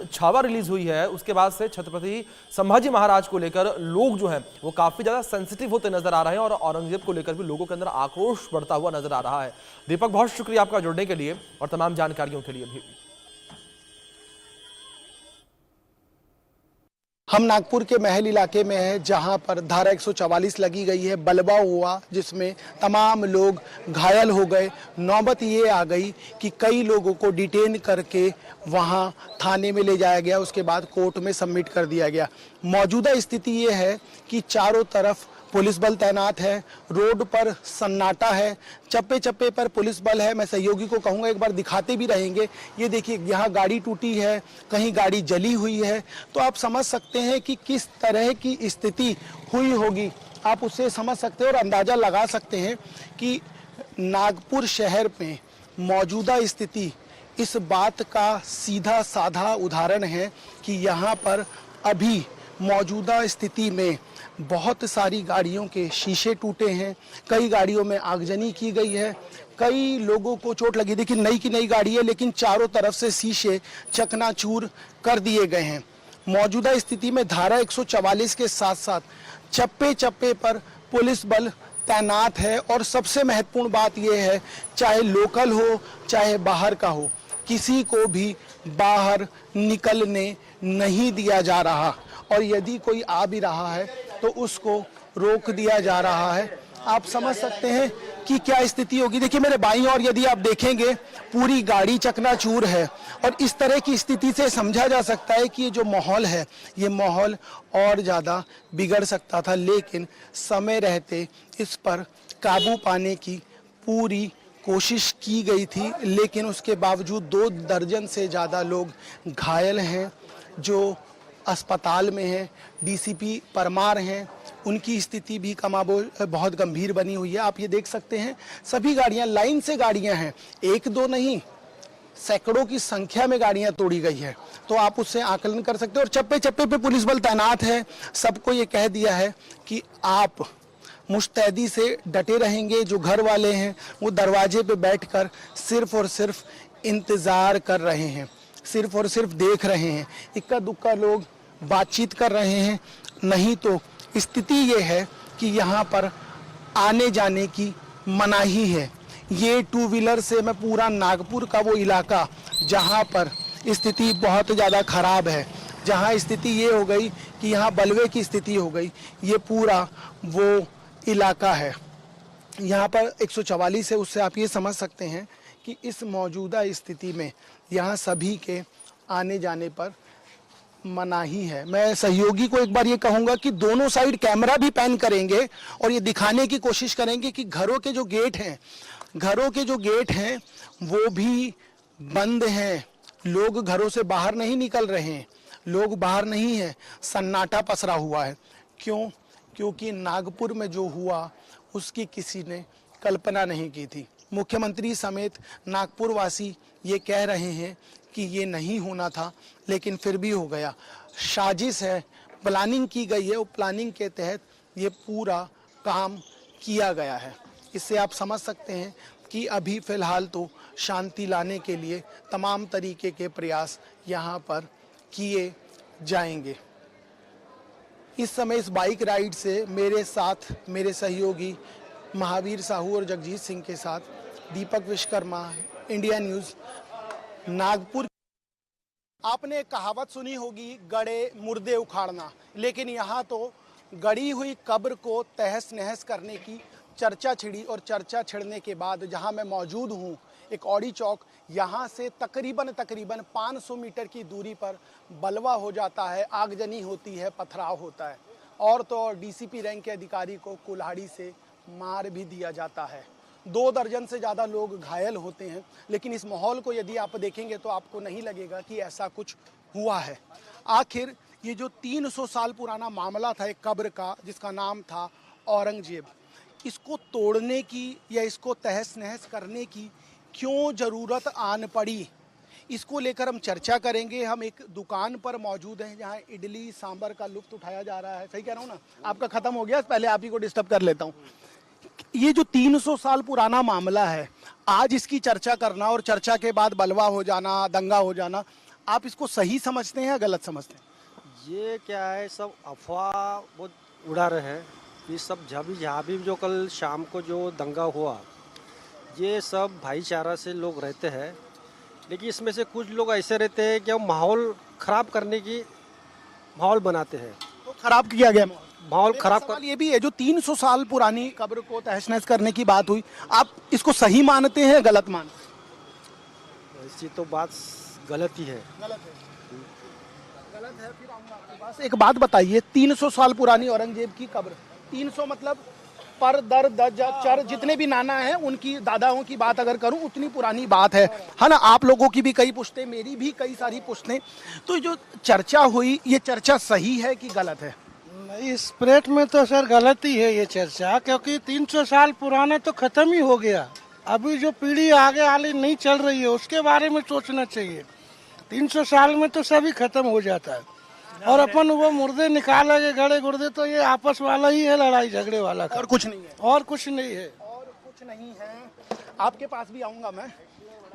Chhaava release हुई है उसके बाद से छत्रपति संभाजी महाराज को लेकर लोग जो हैं वो काफी ज्यादा सेंसिटिव होते नजर आ रहे हैं और औरंगजेब को लेकर भी लोगों के अंदर आक्रोश बढ़ता हुआ नजर आ रहा है। दीपक, बहुत शुक्रिया आपका जुड़ने के लिए और तमाम जानकारियों के लिए भी। हम नागपुर के महल इलाके में हैं, जहां पर धारा 144 लगी गई है। बलवा हुआ जिसमें तमाम लोग घायल हो गए। नौबत ये आ गई कि कई लोगों को डिटेन करके वहां थाने में ले जाया गया, उसके बाद कोर्ट में सबमिट कर दिया गया। मौजूदा स्थिति ये है कि चारों तरफ पुलिस बल तैनात है, रोड पर सन्नाटा है, चप्पे चप्पे पर पुलिस बल है। मैं सहयोगी को कहूँगा एक बार दिखाते भी रहेंगे। ये देखिए, यहाँ गाड़ी टूटी है, कहीं गाड़ी जली हुई है, तो आप समझ सकते हैं कि किस तरह की स्थिति हुई होगी। आप उससे समझ सकते हैं और अंदाज़ा लगा सकते हैं कि नागपुर शहर में मौजूदा स्थिति इस बात का सीधा साधा उदाहरण है कि यहाँ पर अभी मौजूदा स्थिति में बहुत सारी गाड़ियों के शीशे टूटे हैं, कई गाड़ियों में आगजनी की गई है, कई लोगों को चोट लगी। देखिए, नई की नई गाड़ी है लेकिन चारों तरफ से शीशे चकनाचूर कर दिए गए हैं। मौजूदा स्थिति में धारा 144 के साथ साथ चप्पे चप्पे पर पुलिस बल तैनात है और सबसे महत्वपूर्ण बात यह है, चाहे लोकल हो चाहे बाहर का हो, किसी को भी बाहर निकलने नहीं दिया जा रहा और यदि कोई आ भी रहा है तो उसको रोक दिया जा रहा है। आप समझ सकते हैं कि क्या स्थिति होगी। देखिए, मेरे बाईं ओर यदि आप देखेंगे पूरी गाड़ी चकनाचूर है और इस तरह की स्थिति से समझा जा सकता है कि ये जो माहौल है ये माहौल और ज़्यादा बिगड़ सकता था, लेकिन समय रहते इस पर काबू पाने की पूरी कोशिश की गई थी, लेकिन उसके बावजूद 2 दर्जन से ज़्यादा लोग घायल हैं जो अस्पताल में हैं। डीसीपी परमार हैं, उनकी स्थिति भी कमाबोल बहुत गंभीर बनी हुई है। आप ये देख सकते हैं सभी गाड़ियां, लाइन से गाड़ियां हैं, 1-2 नहीं, सैकड़ों की संख्या में गाड़ियां तोड़ी गई है, तो आप उससे आकलन कर सकते हैं। और चप्पे चप्पे पे पुलिस बल तैनात है। सबको ये कह दिया है कि आप मुस्तैदी से डटे रहेंगे। जो घर वाले हैं वो दरवाजे पे बैठकर सिर्फ और सिर्फ इंतज़ार कर रहे हैं, सिर्फ और सिर्फ देख रहे हैं। इक्का दुक्का लोग बातचीत कर रहे हैं। नहीं तो स्थिति ये है कि यहाँ पर आने जाने की मनाही है। ये 2 व्हीलर से मैं पूरा नागपुर का वो इलाका जहाँ पर स्थिति बहुत ज़्यादा ख़राब है, जहाँ स्थिति ये हो गई कि यहाँ बलवे की स्थिति हो गई, ये पूरा वो इलाका है। यहाँ पर 144 है, उससे आप ये समझ सकते हैं कि इस मौजूदा स्थिति में यहाँ सभी के आने जाने पर मनाही है। मैं सहयोगी को एक बार ये कहूँगा कि दोनों साइड कैमरा भी पैन करेंगे और ये दिखाने की कोशिश करेंगे कि घरों के जो गेट हैं वो भी बंद हैं। लोग घरों से बाहर नहीं निकल रहे हैं, लोग बाहर नहीं हैं, सन्नाटा पसरा हुआ है। क्यों? क्योंकि नागपुर में जो हुआ उसकी किसी ने कल्पना नहीं की थी। मुख्यमंत्री समेत नागपुर वासी ये कह रहे हैं कि ये नहीं होना था, लेकिन फिर भी हो गया। साजिश है, प्लानिंग की गई है, वो प्लानिंग के तहत ये पूरा काम किया गया है। इससे आप समझ सकते हैं कि अभी फ़िलहाल तो शांति लाने के लिए तमाम तरीके के प्रयास यहाँ पर किए जाएंगे। इस समय इस बाइक राइड से मेरे साथ मेरे सहयोगी महावीर साहू और जगजीत सिंह के साथ दीपक विश्वकर्मा, इंडिया न्यूज़, नागपुर। आपने कहावत सुनी होगी, गड़े मुर्दे उखाड़ना, लेकिन यहाँ तो गड़ी हुई कब्र को तहस नहस करने की चर्चा छिड़ी और चर्चा छिड़ने के बाद जहाँ मैं मौजूद हूँ, एक औड़ी चौक, यहाँ से तकरीबन 500 मीटर की दूरी पर बलवा हो जाता है, आगजनी होती है, पथराव होता है और तो और डीसीपी रैंक के अधिकारी को कुल्हाड़ी से मार भी दिया जाता है। 2 दर्जन से ज़्यादा लोग घायल होते हैं। लेकिन इस माहौल को यदि आप देखेंगे तो आपको नहीं लगेगा कि ऐसा कुछ हुआ है। आखिर ये जो 300 साल पुराना मामला था एक कब्र का, जिसका नाम था औरंगजेब, इसको तोड़ने की या इसको तहस नहस करने की क्यों ज़रूरत आन पड़ी, इसको लेकर हम चर्चा करेंगे। हम एक दुकान पर मौजूद हैं जहाँ इडली सांभर का लुत्फ़ उठाया जा रहा है। सही कह रहा हूँ ना? आपका ख़त्म हो गया, पहले आप ही को डिस्टर्ब कर लेता हूँ। ये जो 300 साल पुराना मामला है, आज इसकी चर्चा करना और चर्चा के बाद बलवा हो जाना, दंगा हो जाना, आप इसको सही समझते हैं या गलत समझते हैं? ये क्या है, सब अफवाह बहुत उड़ा रहे हैं। ये सब जहाँ भी जो कल शाम को जो दंगा हुआ, ये सब भाईचारा से लोग रहते हैं, लेकिन इसमें से कुछ लोग ऐसे रहते हैं कि वो माहौल खराब करने की माहौल बनाते हैं। तो खराब किया गया माहौल खराब सवाल ये भी है, जो 300 साल पुरानी कब्र को तहस नहस करने की बात हुई, आप इसको सही मानते हैं या गलत मानते हैं? ऐसी तो बात गलत ही है। गलत है, फिर आऊंगा आपके पास। एक बात बताइए, 300 साल पुरानी औरंगजेब की कब्र, 300 मतलब पर दर दज चर जितने भी नाना हैं उनकी दादाओं की बात अगर करूं उतनी पुरानी बात है ना। आप लोगों की भी कई पुश्तें, मेरी भी कई सारी पुश्तें। तो जो चर्चा हुई, ये चर्चा सही है कि गलत है? इस प्लेट में तो सर गलत ही है ये चर्चा, क्योंकि 300 साल पुराना तो खत्म ही हो गया। अभी जो पीढ़ी आगे वाली नहीं चल रही है उसके बारे में सोचना चाहिए। 300 साल में तो सभी खत्म हो जाता है, और अपन वो मुर्दे निकालेंगे गड़े गुर्दे, तो ये आपस वाला ही है, लड़ाई झगड़े वाला। और कुछ नहीं है? और कुछ नहीं है। और कुछ नहीं है। आपके पास भी आऊंगा मैं।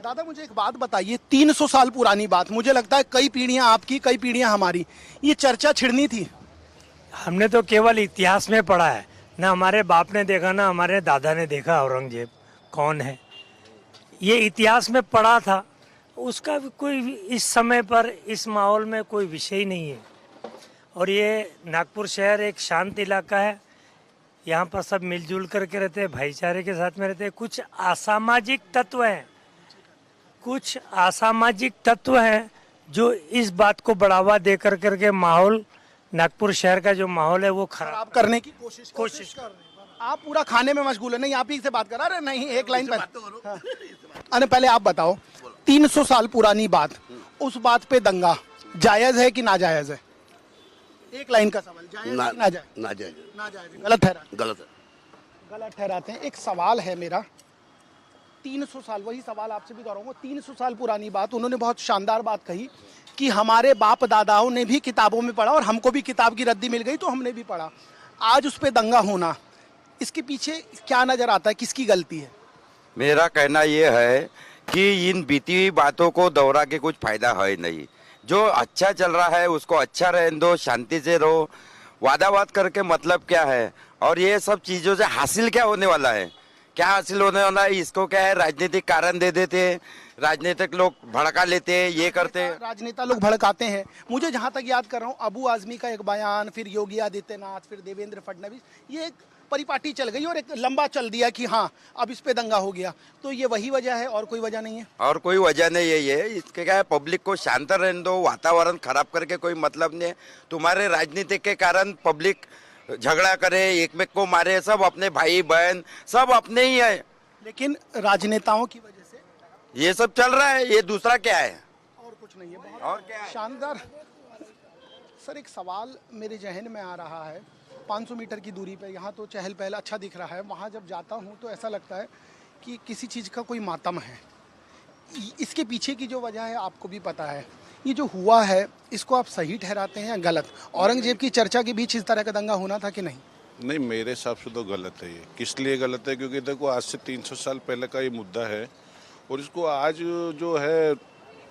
दादा मुझे एक बात बताइए, 300 साल पुरानी बात, मुझे लगता है कई पीढ़ियां आपकी, कई पीढ़ियां हमारी, ये चर्चा छिड़नी थी। हमने तो केवल इतिहास में पढ़ा है, ना हमारे बाप ने देखा ना हमारे दादा ने देखा औरंगजेब कौन है। ये इतिहास में पढ़ा था, उसका भी कोई इस समय पर इस माहौल में कोई विषय ही नहीं है। और ये नागपुर शहर एक शांत इलाका है, यहाँ पर सब मिलजुल करके रहते हैं, भाईचारे के साथ में रहते हैं। कुछ असामाजिक तत्व हैं जो इस बात को बढ़ावा दे करके माहौल, नागपुर शहर का जो माहौल है वो खराब करने की कोशिश कर रहे हैं। आप पूरा खाने में मशगूल है। नहीं, आप ही से बात करा रहे नहीं, एक लाइन पर। हाँ। अरे पहले आप बताओ, 300 साल पुरानी बात, उस बात पे दंगा जायज है कि नाजायज है? एक लाइन का सवाल, जायज है कि नाजायज? नाजायज। गलत है? गलत ठहराते हैं। एक सवाल है मेरा, 300 साल, वही सवाल आपसे भी दोहराऊंगा, 300 साल पुरानी बात, उन्होंने बहुत शानदार बात कही कि हमारे बाप दादाओं ने भी किताबों में पढ़ा और हमको भी किताब की रद्दी मिल गई तो हमने भी पढ़ा। आज उस पे दंगा होना, इसके पीछे क्या नजर आता है, किसकी गलती है? मेरा कहना यह है कि इन बीती हुई बातों को दोहरा के कुछ फायदा है नहीं। जो अच्छा चल रहा है उसको अच्छा रहने दो, शांति से रहो। वादावाद करके मतलब क्या है? और ये सब चीजों से हासिल क्या होने वाला है? क्या हासिल होने वाला है? इसको क्या है, राजनीतिक कारण दे देते हैं, राजनीतिक लोग भड़का लेते हैं, ये करते हैं, राजनेता लोग भड़काते हैं। मुझे जहां तक याद कर रहा हूं, अबू आजमी का एक बयान, फिर योगी आदित्यनाथ, फिर देवेंद्र फडणवीस, ये एक परिपाटी चल गई और एक लंबा चल दिया कि हाँ अब इस पे दंगा हो गया। तो ये वही वजह है और कोई वजह नहीं है? और कोई वजह नहीं है। ये इसके क्या है, पब्लिक को शांत रहने दो, वातावरण खराब करके कोई मतलब नहीं है। तुम्हारे राजनीतिक के कारण पब्लिक झगड़ा करे, एक में को मारे, सब अपने भाई बहन सब अपने ही है। लेकिन राजनेताओं की वजह से ये सब चल रहा है, ये दूसरा क्या है? और कुछ नहीं है। बहुत और क्या है? शानदार। सर एक सवाल मेरे जहन में आ रहा है, 500 मीटर की दूरी पे, यहाँ तो चहल पहल अच्छा दिख रहा है, वहाँ जब जाता हूँ तो ऐसा लगता है कि किसी चीज़ का कोई मातम है। इसके पीछे की जो वजह है आपको भी पता है। ये जो हुआ है इसको आप सही ठहराते हैं या गलत? औरंगजेब की चर्चा के बीच इस तरह का दंगा होना था कि नहीं? नहीं, मेरे हिसाब से तो गलत है ये। किस लिए गलत है? क्योंकि देखो आज से 300 साल पहले का ये मुद्दा है और इसको आज जो है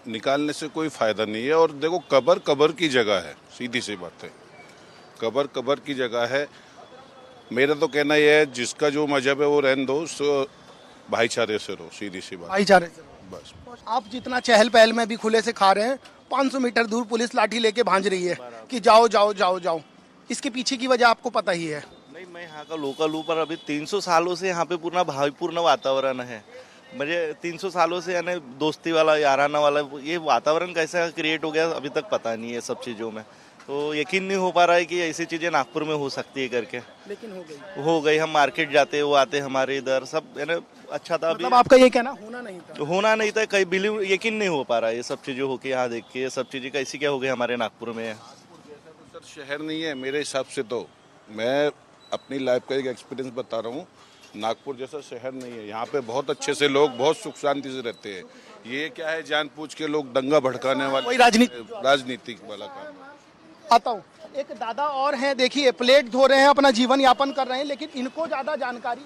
निकालने से कोई फायदा नहीं है। और देखो कब्र की जगह है, सीधी सी बात है, कब्र की जगह है। मेरा तो कहना यह है जिसका जो मजहब है वो रहने दो, भाईचारे से रहो, सीधी सी बात, भाईचारे से। बस। आप जितना चहल पहल में भी खुले से खा रहे हैं, 500 मीटर दूर पुलिस लाठी लेके भांज रही है कि जाओ जाओ जाओ जाओ। इसके पीछे की वजह आपको पता ही है। नहीं, मैं यहाँ का लोकल हूँ, पर अभी 300 सालों से यहाँ पे पूर्ण भावपूर्ण वातावरण है। मुझे 300 सालों से यानी दोस्ती वाला, याराना वाला ये वातावरण कैसा क्रिएट हो गया अभी तक पता नहीं है सब चीज़ों में। तो यकीन नहीं हो पा रहा है कि ऐसी चीज़ें नागपुर में हो सकती है करके। लेकिन हो गई। हम मार्केट जाते, वो आते हमारे इधर, सब यानी अच्छा था। मतलब आपका ये कहना होना नहीं था? कहीं बिलीव, यकीन नहीं हो पा रहा है ये सब चीज़ें होके यहाँ देख के, ये सब चीज़ें कैसी क्या हो गई हमारे नागपुर में। सर शहर नहीं है मेरे हिसाब से, तो मैं अपनी लाइफ का एक एक्सपीरियंस बता रहा हूँ। नागपुर जैसा शहर नहीं है, यहाँ पे बहुत अच्छे से लोग बहुत सुख शांति से रहते हैं। ये क्या है, जानबूझ के लोग दंगा भड़काने वाले, राजनीतिक वाला काम। आता हूँ, एक दादा और हैं, देखिए प्लेट धो रहे हैं, अपना जीवन यापन कर रहे हैं, लेकिन इनको ज्यादा जानकारी।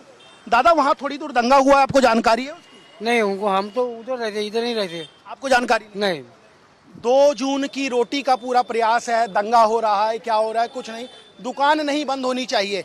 दादा वहाँ थोड़ी दूर दंगा हुआ, आपको जानकारी है उसकी? नहीं, उनको हम तो उधर रहते, इधर नहीं रहते। आपको जानकारी नहीं? 2 जून की रोटी का पूरा प्रयास है, दंगा हो रहा है, क्या हो रहा है कुछ नहीं, दुकान नहीं बंद होनी चाहिए।